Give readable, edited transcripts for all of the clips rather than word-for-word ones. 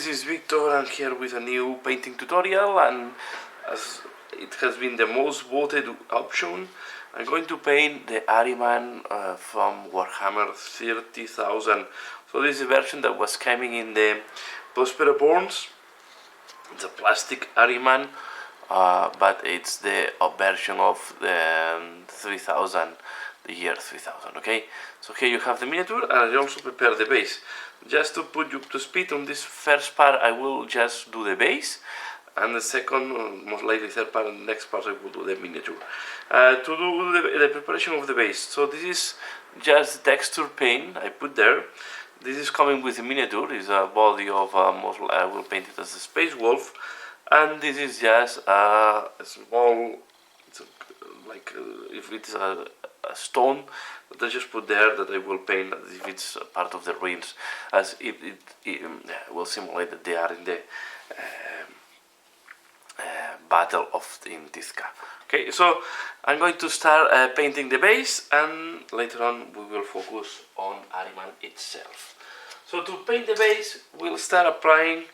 is Victor. I'm here with a new painting tutorial, and as it has been the most voted option, I'm going to paint the Arhiman from Warhammer 30,000. So this is a version that was coming in the Prospero Borns. It's a plastic Arhiman, but it's the version of the 3000, the year 3000, okay? So here you have the miniature, and I also prepare the base. Just to put you up to speed on this first part, I will just do the base, and the second, most likely third part, and the next part I will do the miniature. To do the preparation of the base, so this is just texture paint I put there. This is coming with the miniature, it's a body of, I will paint it as a space wolf, and this is just a small, it's like if it's a stone that I just put there that I will paint as if it's a part of the ruins, as if it will simulate that they are in the battle of in Tizca. Okay, so I'm going to start painting the base, and later on we will focus on Arhiman itself. So to paint the base, we'll start applying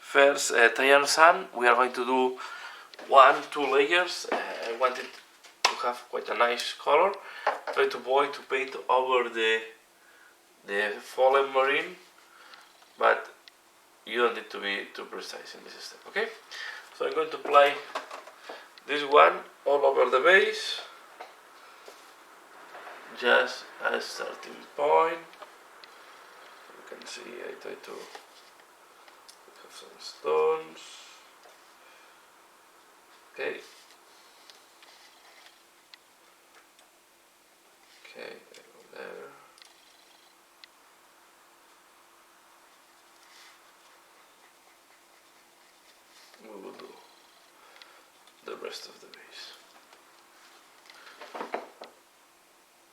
first Tallarn Sand. We are going to do 1-2 layers. I want it to have quite a nice color. Try to avoid to paint over the fallen marine, but you don't need to be too precise in this step, okay? So I'm going to apply this one all over the base, just as starting point. You can see I try to have some stones, okay. Okay, I go there. We will do the rest of the base.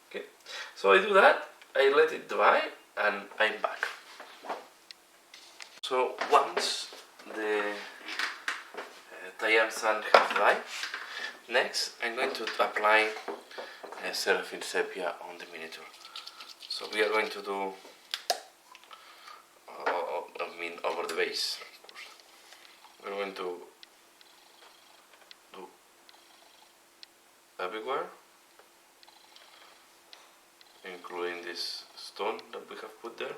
Okay, so I do that, I let it dry, and I'm back. So once the Tallarn Sand has dried, next I'm going to apply Seraphin Sepia on the miniature. So we are going to do, over the base, of course. We're going to do everywhere, including this stone that we have put there.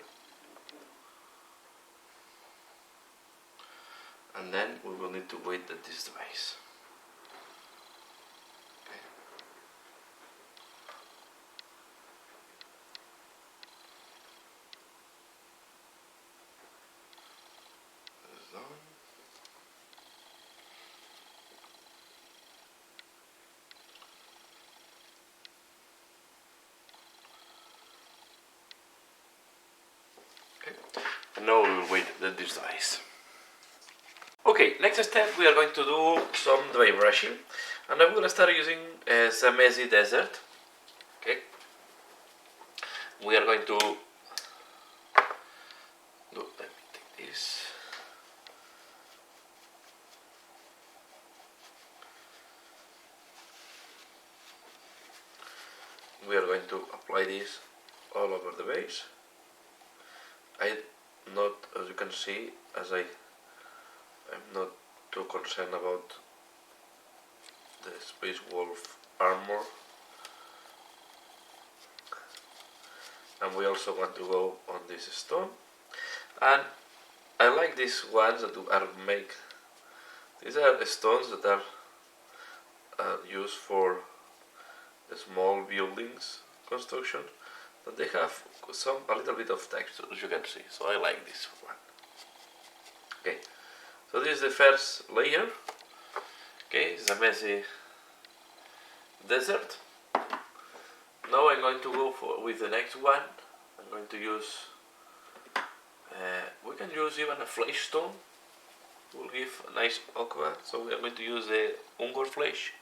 And then we will need to wait that this dries. And now we will wait that this dries. Okay, next step we are going to do some dry brushing, and I'm going to start using Zamesi Desert. Okay, we are going to do, let me take this. We are going to apply this all over the base. Not, as you can see, as I'm not too concerned about the Space Wolf armor, and we also want to go on this stone. And I like these ones that are made. These are stones that are used for small buildings construction, but they have a little bit of texture, as you can see. So I like this one. Okay, so this is the first layer. Okay, Zamesi Desert. Now I'm going to go with the next one. I'm going to use, we can use even a flesh stone. It will give a nice aqua. So we are going to use the Ungor flesh.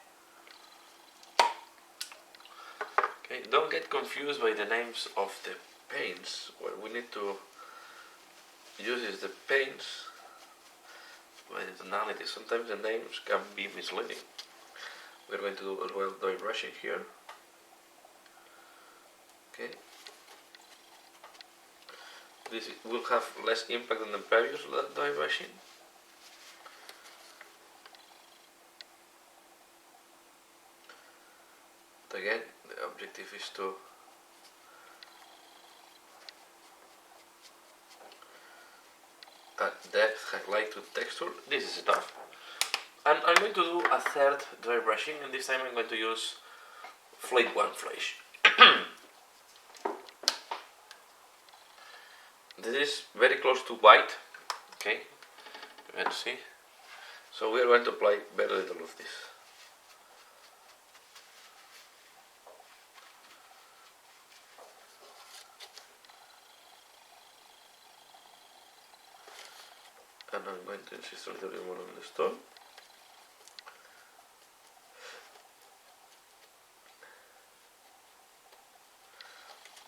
Okay, don't get confused by the names of the paints. What we need to use is the paints by the tonality. Sometimes the names can be misleading. We're going to do as well dry brushing here. Okay. this will have less impact than the previous dry brushing. But again, the objective is to add depth, highlight to texture. This is enough. And I'm going to do a third dry brushing, and this time I'm going to use Flayed 1 Flash. This is very close to white, okay, you can see. So we are going to apply very little of this. And I'm going to insist a little bit more on the stone.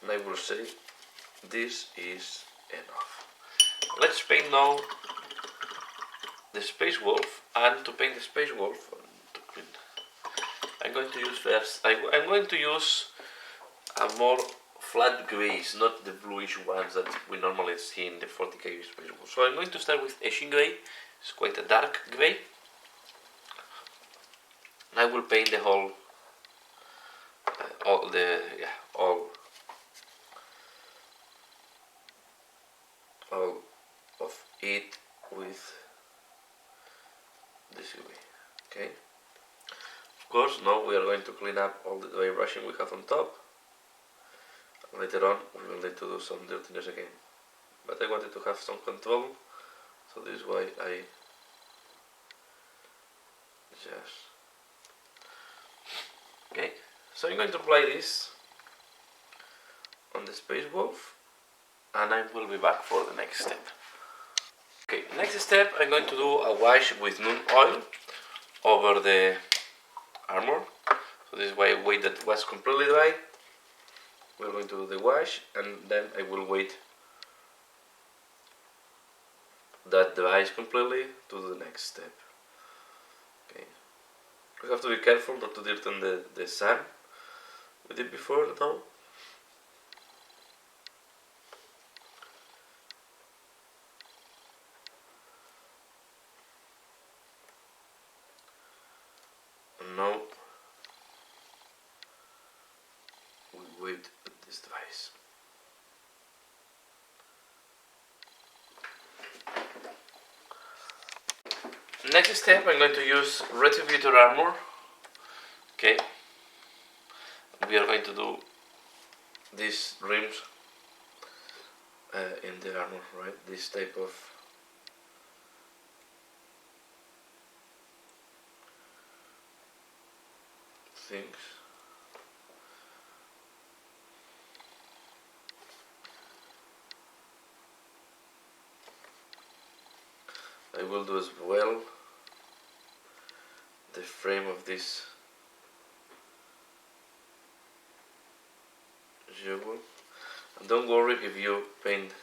And I will say this is enough. Let's paint now the Space Wolf, and to paint the Space Wolf, I'm going to use first, I'm going to use a more flat greys, not the bluish ones that we normally see in the 40K Space Wolf. So I'm going to start with Eshin Grey. It's quite a dark grey. And I will paint the whole, all of it with this way. Okay. Of course, now we are going to clean up all the dry brushing we have on top. Later on, we will need to do some dirtiness again. But I wanted to have some control, so this is why I just. Okay. So I'm going to apply this on the Space Wolf, and I will be back for the next step. Okay, next step I'm going to do a wash with Nuln Oil over the armor. So this is why I wait that it was completely dry. We're going to do the wash, and then I will wait that dries completely to do the next step. Okay. We have to be careful not to dirten the sand we did before now. And now we wait that this dries. Next step, I'm going to use Retributor Armor. Okay, we are going to do these rims in the armor, right? This type of things. I will do as well the frame of this jewel, and don't worry if you paint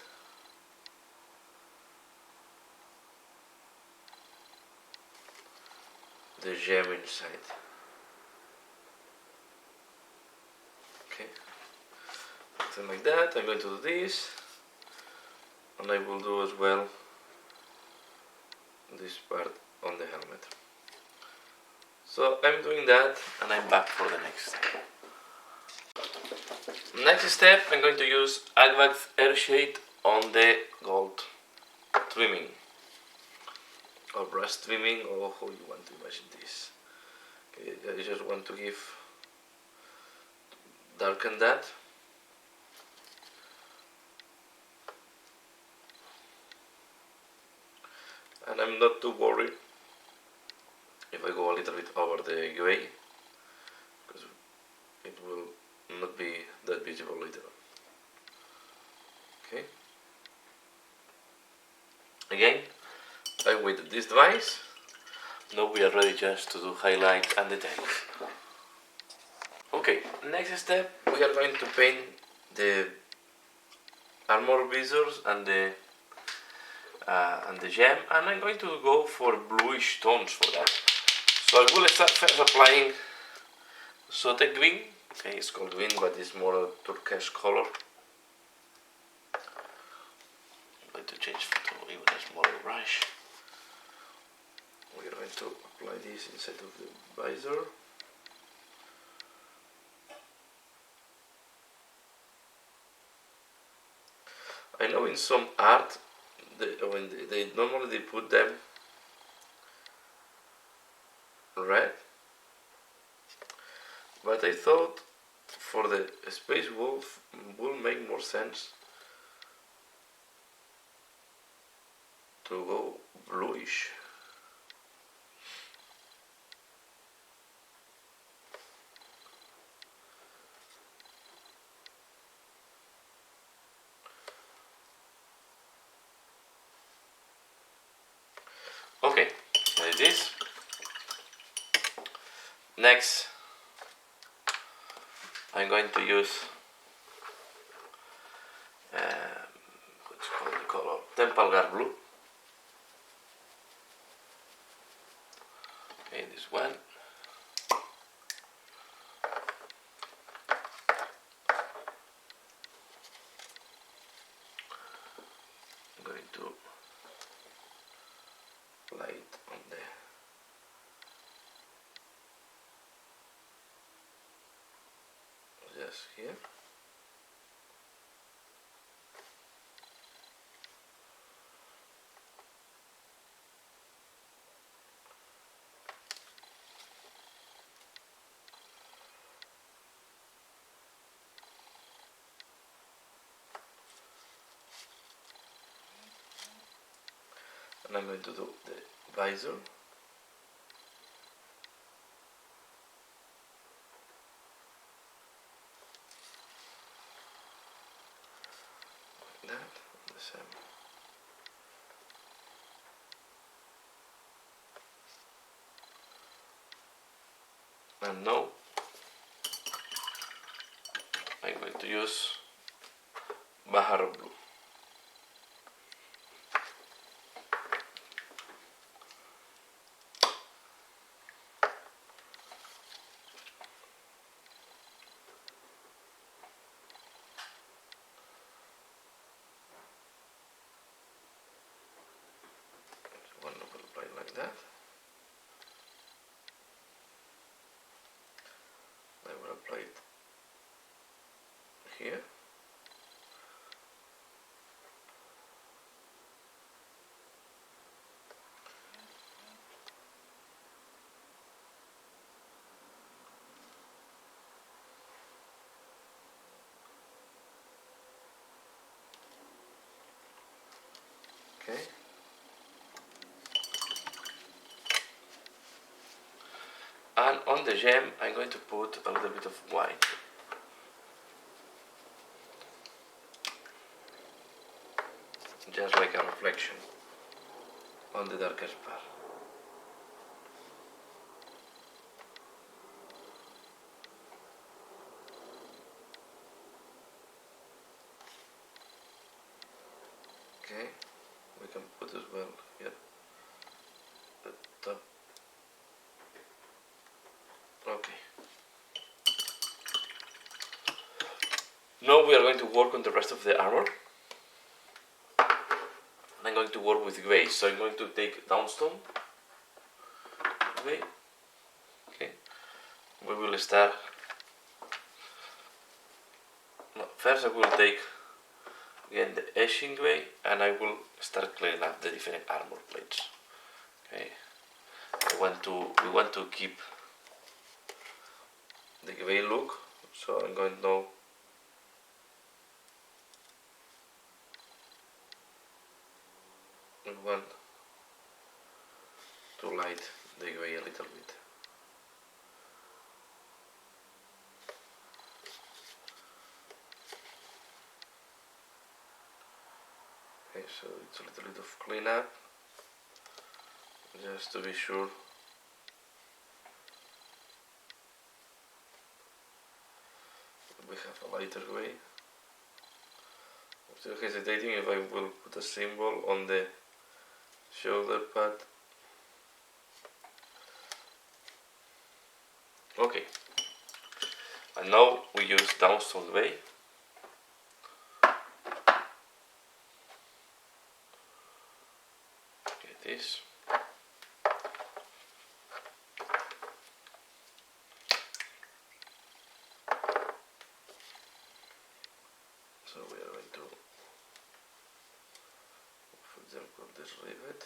the gem inside. Okay, something like that. I'm going to do this, and I will do as well this part on the helmet. So I'm doing that, and I'm back for the next step. Next step, I'm going to use Agrax Earthshade on the gold trimming, or brass trimming, or how you want to imagine this. Okay, I just want to darken that. And I'm not too worried if I go a little bit over the grey, because it will not be that visible later on. Okay. Again, I wait that this dries. Now we are ready just to do highlights and details. Okay, next step, we are going to paint the armor visors and the gem, and I'm going to go for bluish tones for that. So I will start first applying Sotek Green. Okay, it's called green, but it's more a turquoise color. varnish. We're going to apply this inside of the visor. I know in some art, when they normally put them red, but I thought for the Space Wolf will make more sense to go bluish. Okay, like this. Next, I'm going to use what's called the color Tallarn Blue. Okay, this one. I'm going to apply it on the just here. And I'm going to do the visor. Like that, the same. And now I'm going to use Baharroth Blue. One will apply like that. I will apply it here. Okay. And on the gem, I'm going to put a little bit of white. Just like a reflection on the darkest part. Okay, we can put as well here the top. Okay. Now we are going to work on the rest of the armor. I'm going to work with grey, so I'm going to take Dawnstone. Grey. Okay. We will start. No, first I will take again the Eshin Grey, and I will start cleaning up the different armor plates. Okay. We want to keep the grey look, so I'm going now we want to light the grey a little bit. Okay, so it's a little bit of cleanup, just to be sure. We have a lighter grey. I'm still hesitating if I will put a symbol on the shoulder pad. Okay, and now we use Dawnstone Grey. this. So we are going to, for example, this rivet.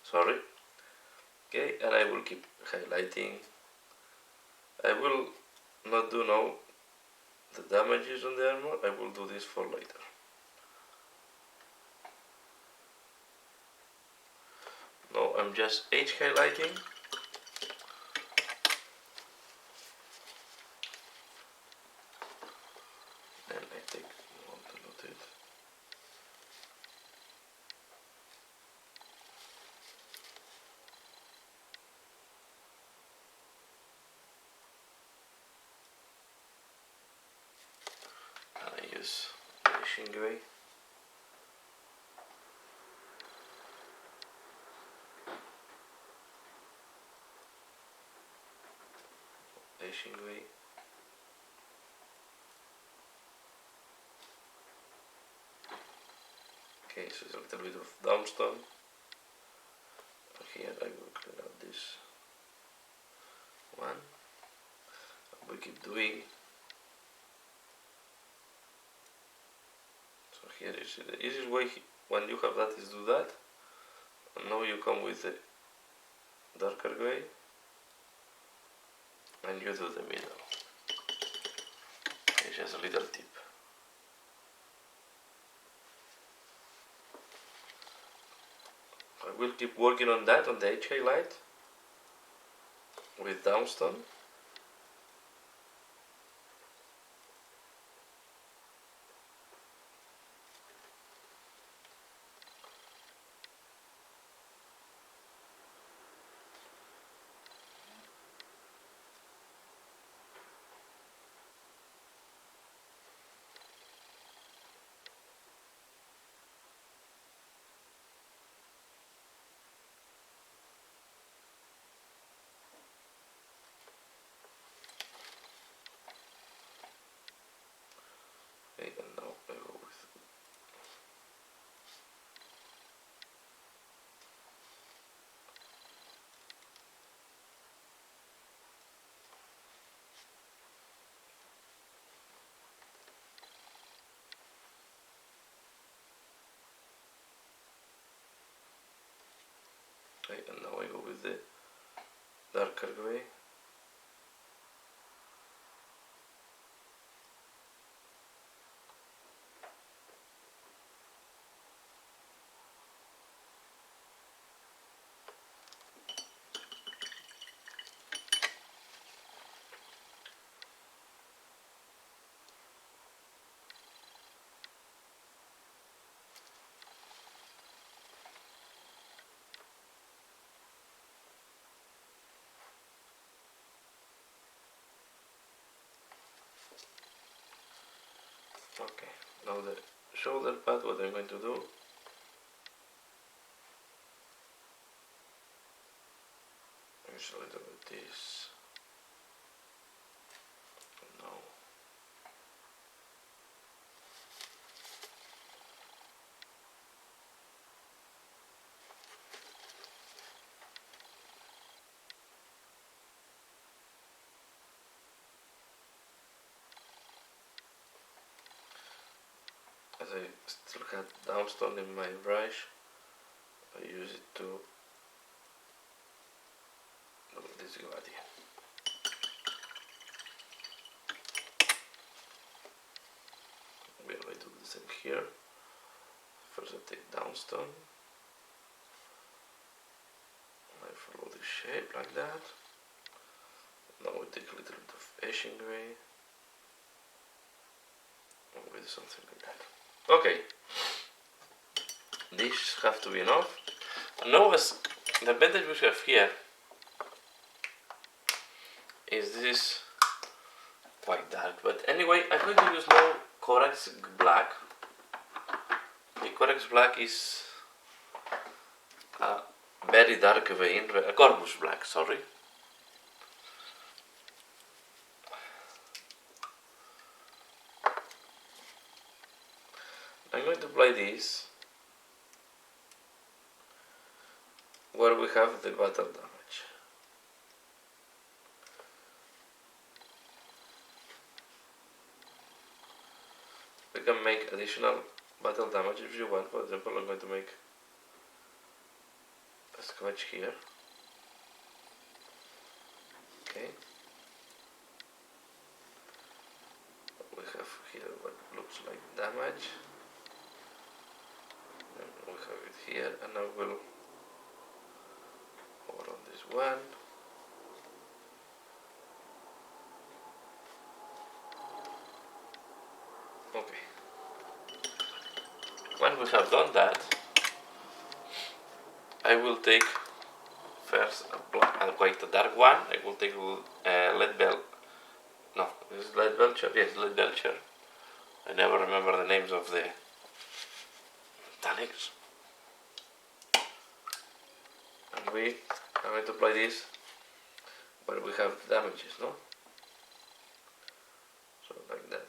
Sorry. Okay, and I will keep highlighting. I will not do now the damages on the armor, I will do this for later. Now I'm just edge highlighting. And I take one to load it. And I use Eshin Grey. Eshin Grey. Okay, so it's a little bit of Dawnstone. Here I will clean up this one. We keep doing. So here is the easiest way when you have that is do that. And now you come with the darker grey and you do the middle. It's just a little tip. I will keep working on that on the edge highlight with Dawnstone. Okay, and now I go with okay, and now I go with the darker grey. Okay, now the shoulder pad, what I'm going to do, is a little bit this, and now as I still had Dawnstone in my brush, I use it to do this gradient. We are going to do the same here. First I take Dawnstone. follow this shape like that. Now we take a little bit of Eshin Grey. And we do something like that. Okay. These have to be enough. And now the advantage we have here is this quite dark. But anyway, I'm going to use now Corvus Black. Okay, Corvus Black is a very dark vein, Corvus Black, sorry. I'm going to apply this where we have the battle damage. We can make additional battle damage if you want. For example, I'm going to make a scratch here. Okay. We have here what looks like damage. And we have it here, and I will over on this one. Okay. When we have done that, I will take first quite a dark one. I will take Leadbelcher. No, this is Leadbelcher. Yes, Leadbelcher. I never remember the names of the tonics. And we are going to apply this where we have damages, no? So like that.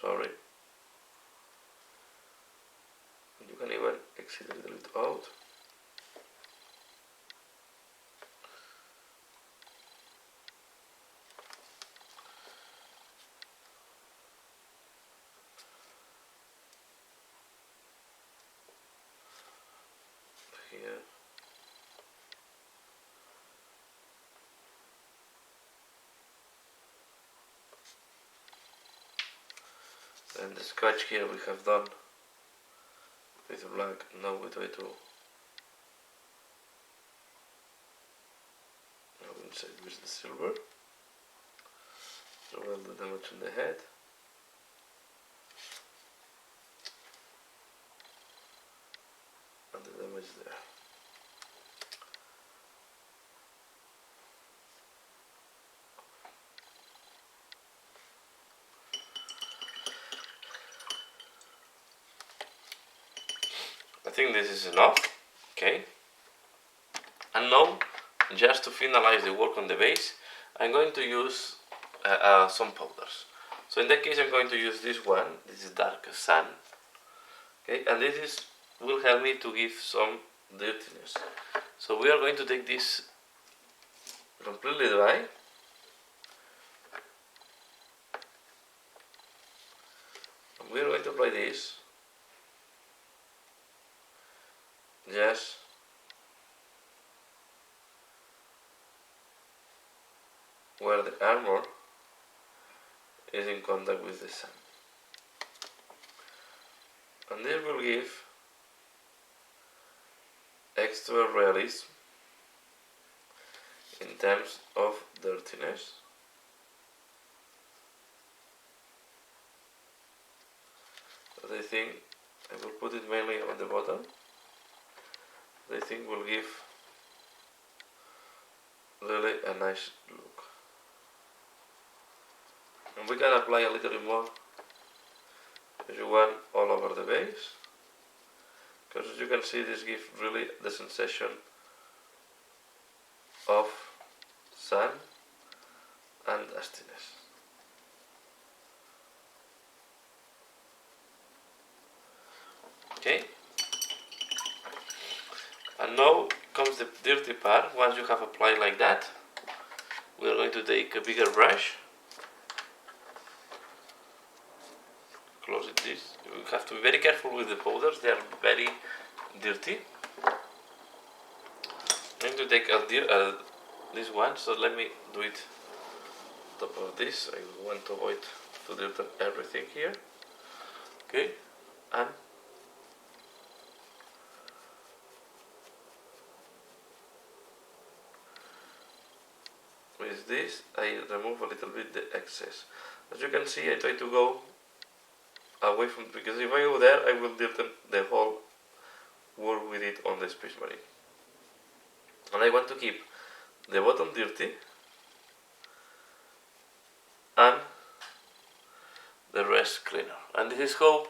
Sorry. You can even exit a little bit out. Here. And the scratch here we have done with black. Now we try to inside with the silver. So we'll do damage on the head. And the damage there. I think this is enough, okay? And now, just to finalize the work on the base, I'm going to use some powders. So in that case, I'm going to use this one. This is Dark Sand, okay? And this will help me to give some dirtiness. So we are going to take this completely dry. And we are going to apply this just where the armor is in contact with the sand. And this will give extra realism in terms of dirtiness. But I think I will put it mainly on the bottom. I think will give really a nice look. And we can apply a little bit more if you want all over the base, because as you can see, this gives really the sensation of sand and dustiness. Okay. And now comes the dirty part. Once you have applied like that, we are going to take a bigger brush. Close it this. You have to be very careful with the powders, they are very dirty. I'm going to take this one, so let me do it on top of this. I want to avoid to dirty everything here. Okay, and is this, I remove a little bit the excess. As you can see, I try to go away from, because if I go there, I will dirty the whole world with it on the Space Marine. And I want to keep the bottom dirty and the rest cleaner. And this is how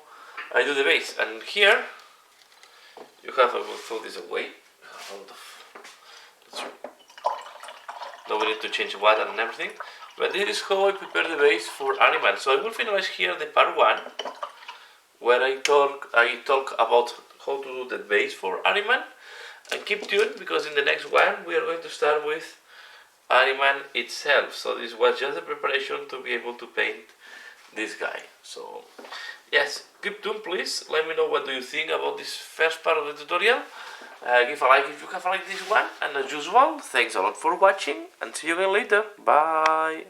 I do the base. And here you have, I will throw this away. Now we need to change water and everything. But this is how I prepare the base for Arhiman. So I will finish here the part 1, where I talk about how to do the base for Arhiman. And keep tuned, because in the next one we are going to start with Arhiman itself. So this was just the preparation to be able to paint this guy. So yes, keep tuned please. Let me know what do you think about this first part of the tutorial. Give a like if you have liked this one, and as usual, thanks a lot for watching, and see you again later. Bye.